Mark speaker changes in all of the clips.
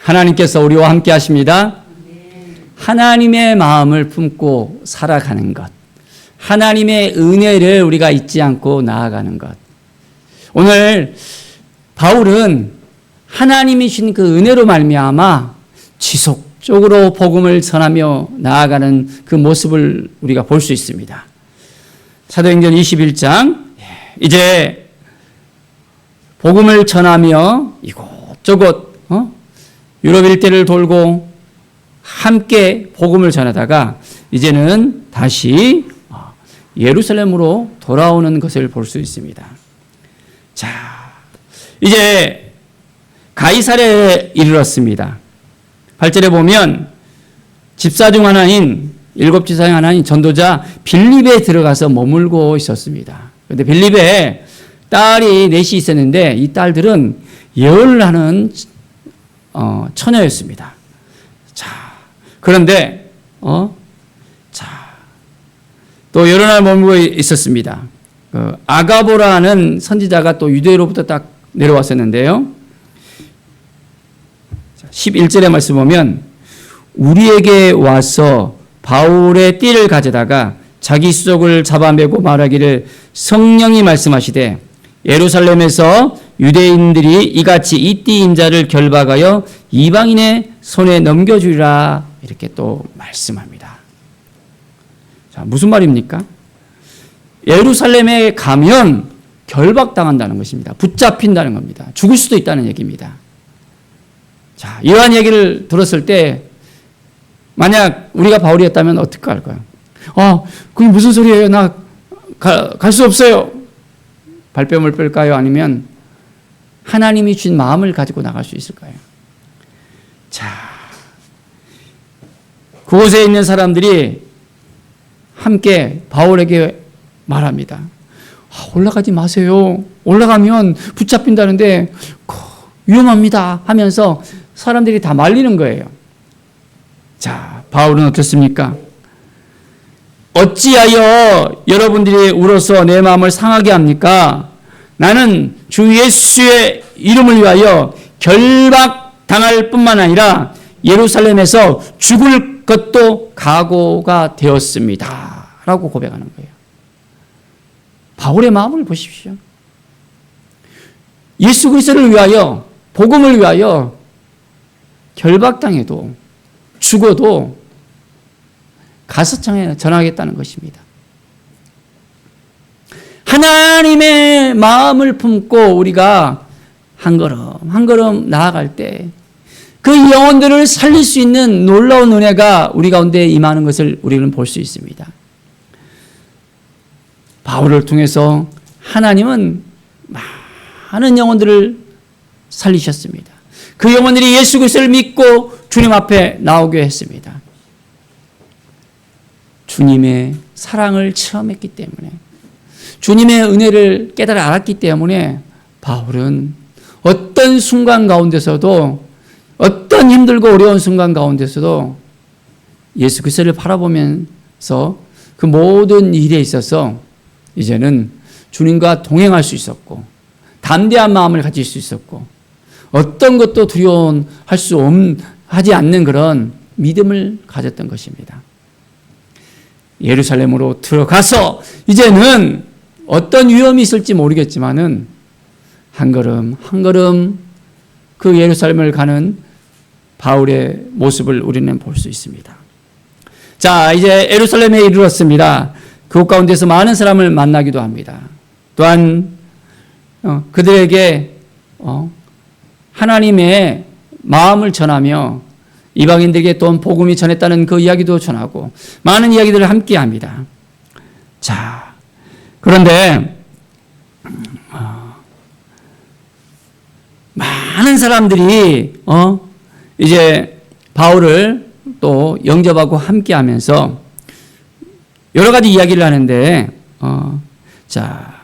Speaker 1: 하나님께서 우리와 함께 하십니다. 하나님의 마음을 품고 살아가는 것, 하나님의 은혜를 우리가 잊지 않고 나아가는 것. 오늘 바울은 하나님이 주신 그 은혜로 말미암아 지속적으로 복음을 전하며 나아가는 그 모습을 우리가 볼 수 있습니다. 사도행전 21장, 이제 복음을 전하며 이곳저곳 유럽 일대를 돌고 함께 복음을 전하다가 이제는 다시 예루살렘으로 돌아오는 것을 볼 수 있습니다. 자, 이제 가이사랴에 이르렀습니다. 8절에 보면 집사 중 하나인, 7집사 중 하나인 전도자 빌립에 들어가서 머물고 있었습니다. 그런데 빌립에 딸이 넷이 있었는데 이 딸들은 예언을 하는 처녀였습니다. 자, 그런데 또 여러 날 머물고 있었습니다. 아가보라는 선지자가 또 유대로부터 딱 내려왔었는데요. 11절의 말씀 보면 우리에게 와서 바울의 띠를 가져다가 자기 수족을 잡아매고 말하기를 성령이 말씀하시되 예루살렘에서 유대인들이 이같이 이 띠 인자를 결박하여 이방인의 손에 넘겨주리라 이렇게 또 말씀합니다. 자, 무슨 말입니까? 예루살렘에 가면 결박당한다는 것입니다. 붙잡힌다는 겁니다. 죽을 수도 있다는 얘기입니다. 자, 이러한 얘기를 들었을 때 만약 우리가 바울이었다면 어떻게 할까요? 그게 무슨 소리예요? 나 갈 수 없어요. 발뺌을 뺄까요? 아니면 하나님이 주신 마음을 가지고 나갈 수 있을까요? 자, 그곳에 있는 사람들이 함께 바울에게 말합니다. 올라가지 마세요. 올라가면 붙잡힌다는데 위험합니다 하면서 사람들이 다 말리는 거예요. 자, 바울은 어떻습니까? 어찌하여 여러분들이 울어서 내 마음을 상하게 합니까? 나는 주 예수의 이름을 위하여 결박당할 뿐만 아니라 예루살렘에서 죽을 것도 각오가 되었습니다 라고 고백하는 거예요. 바울의 마음을 보십시오. 예수 그리스도를 위하여, 복음을 위하여 결박당해도 죽어도 가서청에 전하겠다는 것입니다. 하나님의 마음을 품고 우리가 한 걸음 한 걸음 나아갈 때 그 영혼들을 살릴 수 있는 놀라운 은혜가 우리 가운데 임하는 것을 우리는 볼 수 있습니다. 바울을 통해서 하나님은 많은 영혼들을 살리셨습니다. 그 영혼들이 예수 그리스도를 믿고 주님 앞에 나오게 했습니다. 주님의 사랑을 체험했기 때문에, 주님의 은혜를 깨달아 알았기 때문에 바울은 어떤 순간 가운데서도, 어떤 힘들고 어려운 순간 가운데서도 예수 그리스도를 바라보면서 그 모든 일에 있어서 이제는 주님과 동행할 수 있었고 담대한 마음을 가질 수 있었고 어떤 것도 하지 않는 그런 믿음을 가졌던 것입니다. 예루살렘으로 들어가서 이제는 어떤 위험이 있을지 모르겠지만은 한 걸음 한 걸음 그 예루살렘을 가는 바울의 모습을 우리는 볼 수 있습니다. 자, 이제 예루살렘에 이르렀습니다. 그곳 가운데서 많은 사람을 만나기도 합니다. 또한 그들에게 하나님의 마음을 전하며 이방인들에게 또 복음이 전했다는 그 이야기도 전하고 많은 이야기들을 함께 합니다. 자, 그런데 많은 사람들이 이제 바울을 또 영접하고 함께 하면서 여러 가지 이야기를 하는데 자,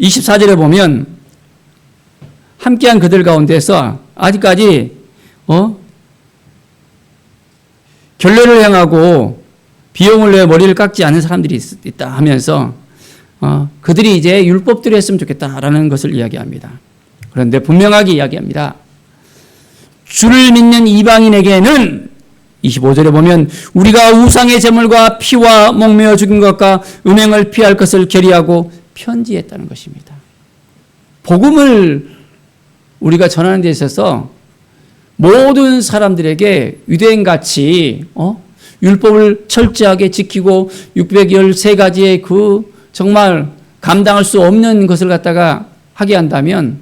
Speaker 1: 24절에 보면 함께한 그들 가운데서 아직까지 결례를 행하고 비용을 내어 머리를 깎지 않은 사람들이 있다 하면서 그들이 이제 율법대로 했으면 좋겠다라는 것을 이야기합니다. 그런데 분명하게 이야기합니다. 주를 믿는 이방인에게는 25절에 보면 우리가 우상의 제물과 피와 목매어 죽인 것과 음행을 피할 것을 결의하고 편지했다는 것입니다. 복음을 우리가 전하는 데 있어서 모든 사람들에게 유대인같이 율법을 철저하게 지키고 613가지의 그 정말 감당할 수 없는 것을 갖다가 하게 한다면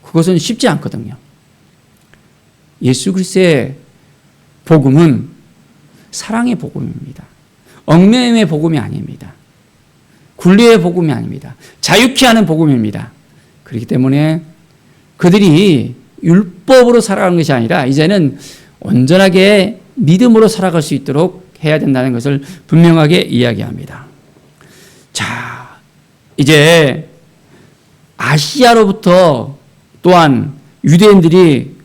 Speaker 1: 그것은 쉽지 않거든요. 예수 그리스도의 복음은 사랑의 복음입니다. 얽매임의 복음이 아닙니다. 굴리의 복음이 아닙니다. 자유케 하는 복음입니다. 그렇기 때문에 그들이 율법으로 살아가는 것이 아니라 이제는 온전하게 믿음으로 살아갈 수 있도록 해야 된다는 것을 분명하게 이야기합니다. 자, 이제 아시아로부터 또한 유대인들이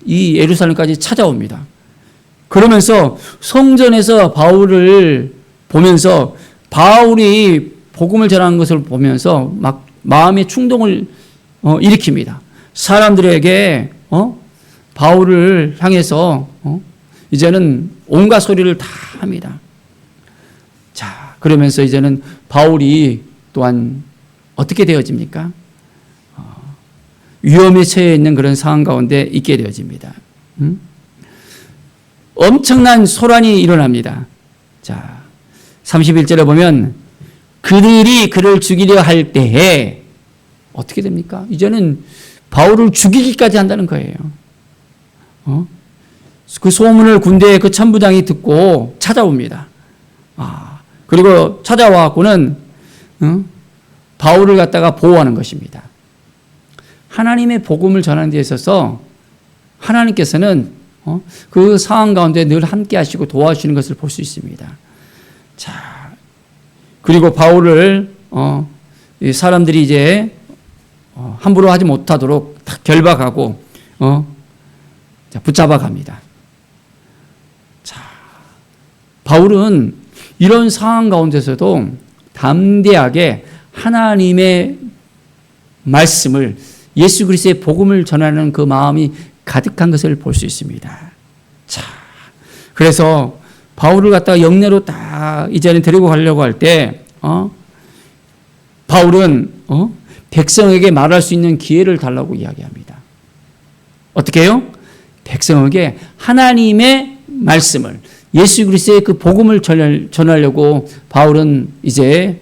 Speaker 1: 이 예루살렘까지 찾아옵니다. 그러면서 성전에서 바울을 보면서 바울이 복음을 전하는 것을 보면서 막 마음의 충동을 일으킵니다. 사람들에게 바울을 향해서 이제는 온갖 소리를 다 합니다. 자, 그러면서 이제는 바울이 또한 어떻게 되어집니까? 위험에 처해 있는 그런 상황 가운데 있게 되어집니다. 엄청난 소란이 일어납니다. 자, 31절에 보면 그들이 그를 죽이려 할 때에 어떻게 됩니까? 이제는 바울을 죽이기까지 한다는 거예요. 그 소문을 군대의 그 천부장이 듣고 찾아옵니다. 그리고 찾아와갖고는 바울을 갖다가 보호하는 것입니다. 하나님의 복음을 전하는 데 있어서 하나님께서는 그 상황 가운데 늘 함께 하시고 도와주시는 것을 볼 수 있습니다. 자, 그리고 바울을 사람들이 이제 함부로 하지 못하도록 다 결박하고 붙잡아 갑니다. 자, 바울은 이런 상황 가운데서도 담대하게 하나님의 말씀을 예수 그리스도의 복음을 전하는 그 마음이 가득한 것을 볼 수 있습니다. 자, 그래서 바울을 갖다가 영내로 딱 이제는 데리고 가려고 할 때, 바울은 백성에게 말할 수 있는 기회를 달라고 이야기합니다. 어떻게 해요? 백성에게 하나님의 말씀을 예수 그리스도의 그 복음을 전하려고 바울은 이제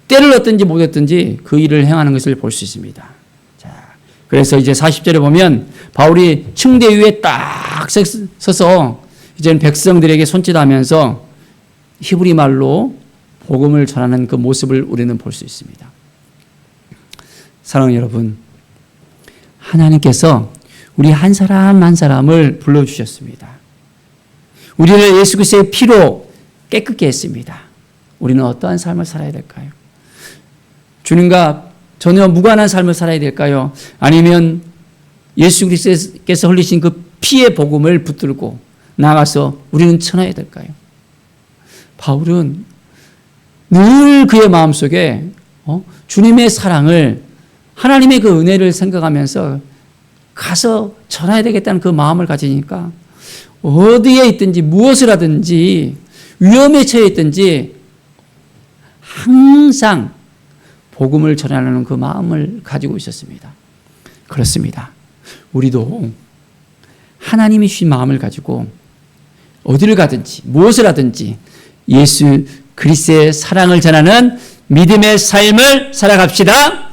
Speaker 1: 때를 얻든지 못했든지 그 일을 행하는 것을 볼 수 있습니다. 자, 그래서 이제 40절에 보면 바울이 층대 위에 딱 서서 이제는 백성들에게 손짓하면서 히브리 말로 복음을 전하는 그 모습을 우리는 볼 수 있습니다. 사랑하는 여러분, 하나님께서 우리 한 사람 한 사람을 불러주셨습니다. 우리를 예수 그리스도의 피로 깨끗게 했습니다. 우리는 어떠한 삶을 살아야 될까요? 주님과 전혀 무관한 삶을 살아야 될까요? 아니면 예수 그리스도께서 흘리신 그 피의 복음을 붙들고 나가서 우리는 전해야 될까요? 바울은 늘 그의 마음속에 주님의 사랑을, 하나님의 그 은혜를 생각하면서 가서 전해야 되겠다는 그 마음을 가지니까 어디에 있든지 무엇을 하든지 위험에 처해 있든지 항상 복음을 전하려는 그 마음을 가지고 있었습니다. 그렇습니다. 우리도 하나님이 주신 마음을 가지고 어디를 가든지 무엇을 하든지 예수 그리스도의 사랑을 전하는 믿음의 삶을 살아갑시다.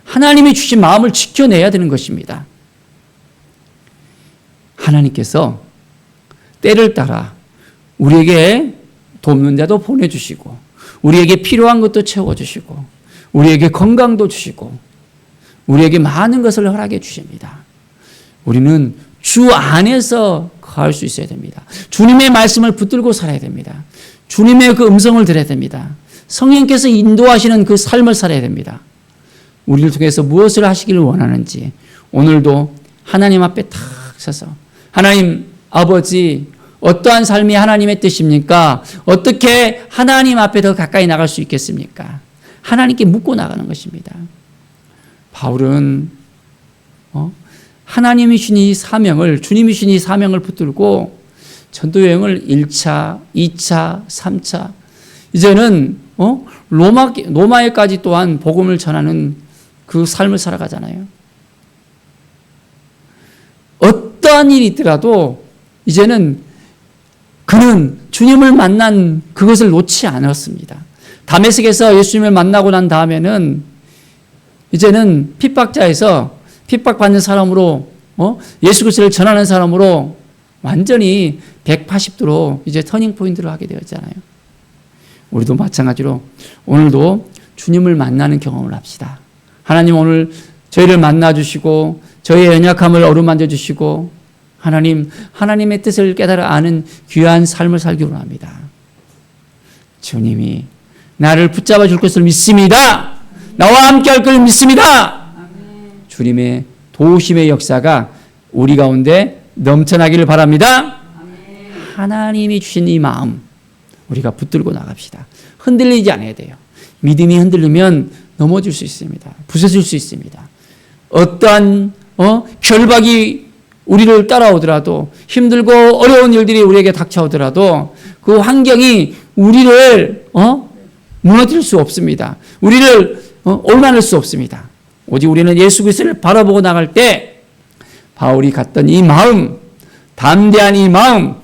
Speaker 1: 하나님이 주신 마음을 지켜내야 되는 것입니다. 하나님께서 때를 따라 우리에게 돕는 자도 보내주시고 우리에게 필요한 것도 채워주시고 우리에게 건강도 주시고 우리에게 많은 것을 허락해 주십니다. 우리는 주 안에서 거할 수 있어야 됩니다. 주님의 말씀을 붙들고 살아야 됩니다. 주님의 그 음성을 들어야 됩니다. 성령께서 인도하시는 그 삶을 살아야 됩니다. 우리를 통해서 무엇을 하시기를 원하는지 오늘도 하나님 앞에 탁 서서 하나님 아버지 어떠한 삶이 하나님의 뜻입니까? 어떻게 하나님 앞에 더 가까이 나갈 수 있겠습니까? 하나님께 묻고 나가는 것입니다. 바울은 하나님이 주신 이 사명을, 주님이 주신 이 사명을 붙들고 전도여행을 1차, 2차, 3차, 이제는 로마에까지 또한 복음을 전하는 그 삶을 살아가잖아요. 어떠한 일이 있더라도 이제는 그는 주님을 만난 그것을 놓지 않았습니다. 다메섹에서 예수님을 만나고 난 다음에는 이제는 핍박자에서 핍박받는 사람으로 예수 그리스도를 전하는 사람으로 완전히 180도로 이제 터닝 포인트를 하게 되었잖아요. 우리도 마찬가지로 오늘도 주님을 만나는 경험을 합시다. 하나님 오늘 저희를 만나주시고 저희의 연약함을 어루만져 주시고 하나님의 뜻을 깨달아 아는 귀한 삶을 살기 원합니다. 주님이 나를 붙잡아 줄 것을 믿습니다. 나와 함께 할 것을 믿습니다. 주님의 도우심의 역사가 우리 가운데 넘쳐나기를 바랍니다. 하나님이 주신 이 마음 우리가 붙들고 나갑시다. 흔들리지 않아야 돼요. 믿음이 흔들리면 넘어질 수 있습니다. 부서질 수 있습니다. 어떠한 결박이 우리를 따라오더라도, 힘들고 어려운 일들이 우리에게 닥쳐오더라도 그 환경이 우리를 무너뜨릴 수 없습니다. 우리를 올만할 수 없습니다. 오직 우리는 예수 그리스도를 바라보고 나갈 때 바울이 갖던 이 마음, 담대한 이 마음,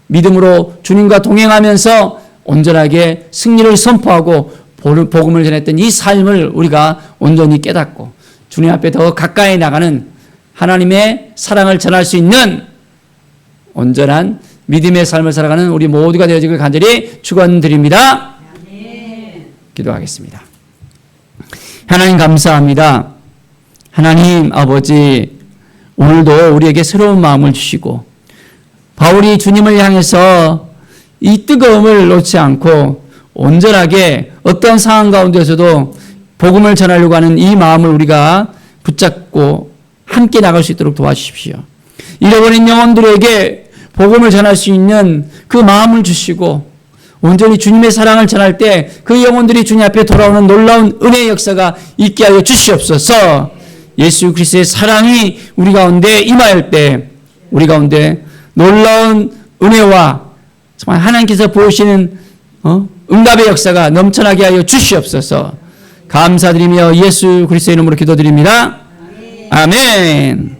Speaker 1: 믿음으로 주님과 동행하면서 온전하게 승리를 선포하고 복음을 전했던 이 삶을 우리가 온전히 깨닫고 주님 앞에 더 가까이 나가는 하나님의 사랑을 전할 수 있는 온전한 믿음의 삶을 살아가는 우리 모두가 되어지길 간절히 축원드립니다. 기도하겠습니다. 하나님 감사합니다. 하나님 아버지, 오늘도 우리에게 새로운 마음을 주시고 바울이 주님을 향해서 이 뜨거움을 놓지 않고 온전하게 어떤 상황 가운데서도 복음을 전하려고 하는 이 마음을 우리가 붙잡고 함께 나갈 수 있도록 도와주십시오. 잃어버린 영혼들에게 복음을 전할 수 있는 그 마음을 주시고 온전히 주님의 사랑을 전할 때 그 영혼들이 주님 앞에 돌아오는 놀라운 은혜의 역사가 있게 하여 주시옵소서. 예수 그리스도의 사랑이 우리 가운데 임할 때 우리 가운데 놀라운 은혜와 정말 하나님께서 보시는 응답의 역사가 넘쳐나게 하여 주시옵소서. 감사드리며 예수 그리스도의 이름으로 기도드립니다. 아멘.